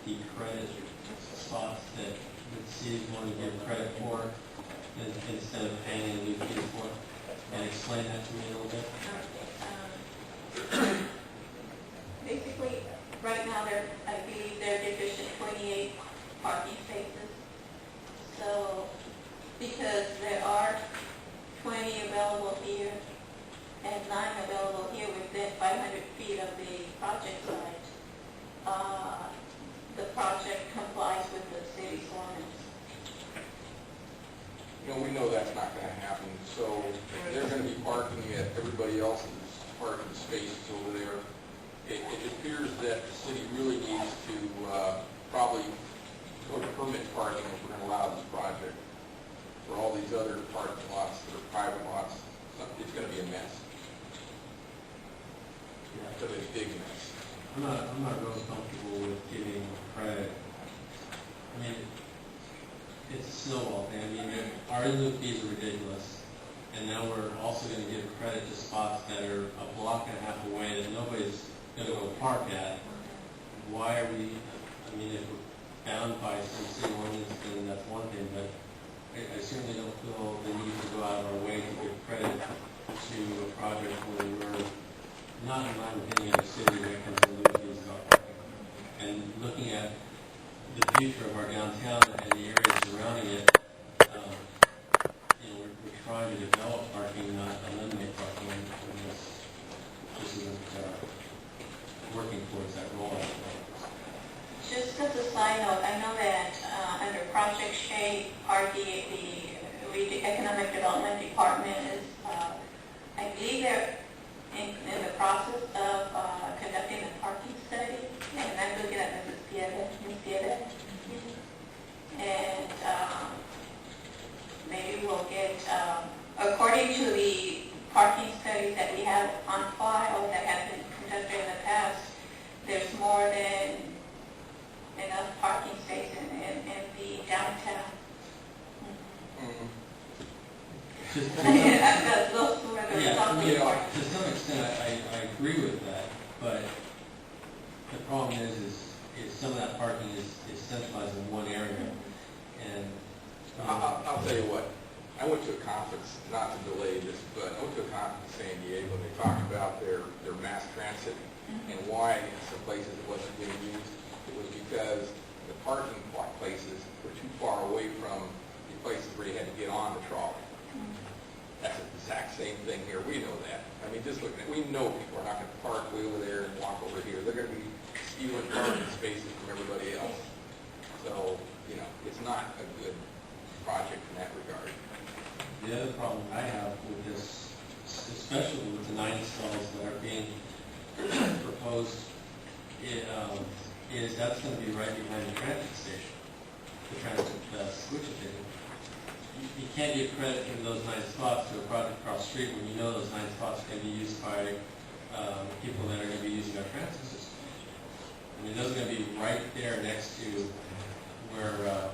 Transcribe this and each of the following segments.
the credit spots that the cities want to give credit for instead of paying a new fee for? And explain that to me a little bit. Basically, right now I believe they're deficient 28 parking spaces. So, because there are 20 available here and 9 available here within 500 feet of the project site, the project complies with the city's ordinance. You know, we know that's not going to happen, so they're going to be parking at everybody else's parking spaces over there. It appears that the city really needs to probably go to permit parking if we're going to allow this project. For all these other parking lots that are private lots, it's going to be a mess. Yeah. It's going to be a big mess. I'm not really comfortable with giving credit. I mean, it's a snowball thing. I mean, our in-lieu fees are ridiculous, and now we're also going to give credit to spots that are a block and a half away that nobody's going to go park at. Why are we? I mean, if we're bound by some city ordinance, then that's one thing. But I certainly don't feel the need to go out of our way to give credit to a project where we're not in line with any other city when it comes to in-lieu fees about parking. And looking at the future of our downtown and the areas surrounding it, we're trying to develop parking, not eliminate parking, and this isn't working towards that goal. Just as a side note, I know that under Project Shade, the Economic Development Department is, I believe they're in the process of conducting a parking study, and I'm looking at Ms. Piedra. And maybe we'll get, according to the parking studies that we have on file that have been conducted in the past, there's more than enough parking spaces in the downtown. Those two are the To some extent, I agree with that, but the problem is some of that parking is centralized in one area, and I'll tell you what. I went to a conference, not to delay this, but I went to a conference in San Diego, and they talked about their mass transit and why in some places it wasn't being used. It was because the parking places were too far away from the places where you had to get on the trolley. That's the exact same thing here. We know that. I mean, just looking at, we know people are not going to park way over there and walk over here. They're going to be stealing parking spaces from everybody else. So, it's not a good project in that regard. the other problem I have with this, especially with the 9 stalls that are being proposed, is that's going to be right behind the transit station, the transit switch station. You can't give credit for those 9 spots to a project across the street when you know those 9 spots are going to be used by people that are going to be using our transit system. I mean, those are going to be right there next to where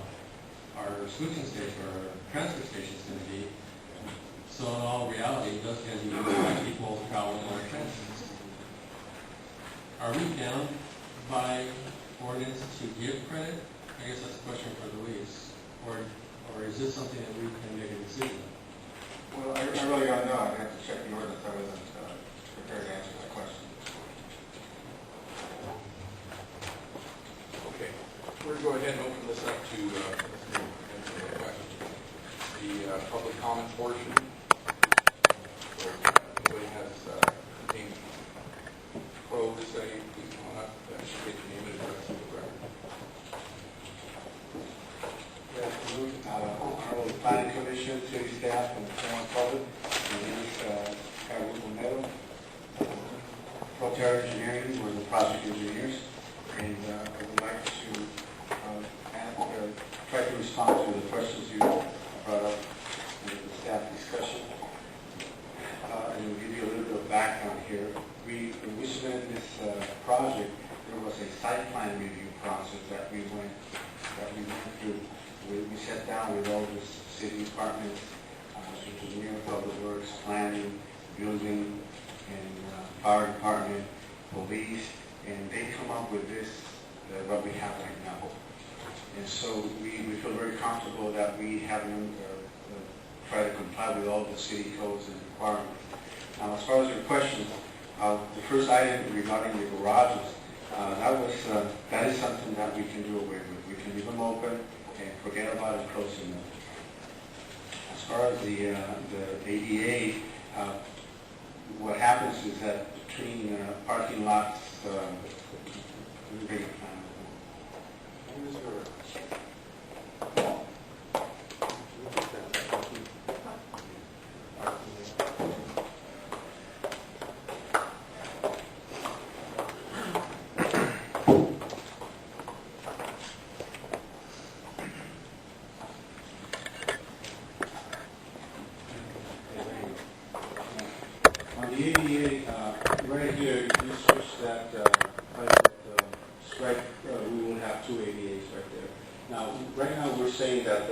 our switching station or transfer station is going to be. So in all reality, those are going to be used by people traveling on our transit system. Are we down by ordinance to give credit? I guess that's a question for Luis. Or is this something that we can make a decision on? Well, I really don't know. I'd have to check the ordinance. I wasn't prepared to answer that question. Okay. We're going to go ahead and open this up to questions. The public comment portion. So if anybody has anything pro to say, please come on up. State your name and address for the record. Good afternoon. Honorable Planning Commission, city staff, and the general public. My name is Carlos Romero. Proterra Engineering, we're the project engineers, and I would like to try to respond to the questions you brought up in the staff discussion. And we'll give you a little bit of background here. When we submitted this project, there was a site plan review process that we went through. We sat down with all the city departments, engineer, public works, planning, building, and fire department, police, and they come up with this what we have right now. And so we feel very comfortable that we haven't tried to comply with all the city codes and requirements. Now, as far as your question, the first item regarding the garages, that is something that we can do away with. We can leave them open and forget about it, closing them. As far as the ADA, what happens is that between parking lots, let me bring a plan. On the ADA, right here, you switch that stripe, we will have two ADAs right there. Now, right now, we're saying that,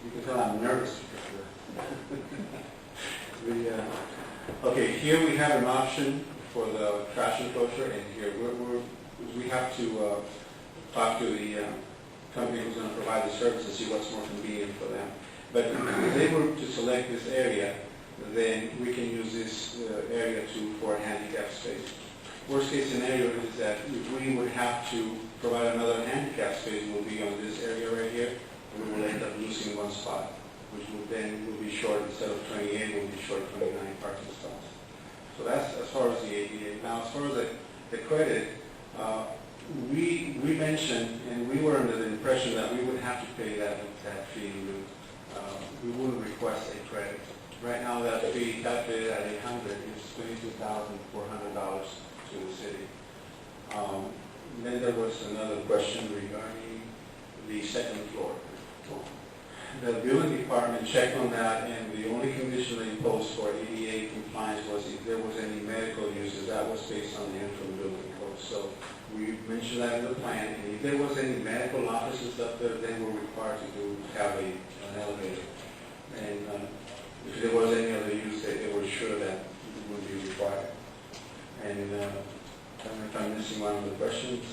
you can tell I'm nervous because okay, here we have an option for the trash enclosure, and here we have to talk to the company who's going to provide the service and see what's more convenient for them. But if they were to select this area, then we can use this area for a handicap space. Worst case scenario is that if we would have to provide another handicap space, will be on this area right here, and we will end up losing one spot, which will then be short, instead of 28, will be short 29 parking stalls. So that's as far as the ADA. Now, as far as the credit, we mentioned, and we were under the impression that we would have to pay that fee. We wouldn't request a credit. Right now, that fee calculated at 800 is $22,400 to the city. Then there was another question regarding the second floor. The building department checked on that, and the only condition they imposed for ADA compliance was if there was any medical uses. That was based on the interim building code. So we mentioned that in the plan, and if there was any medical offices up there, then we're required to have an elevator. And if there was any other use, they were sure that it would be required. And I don't know if I'm missing one of the questions.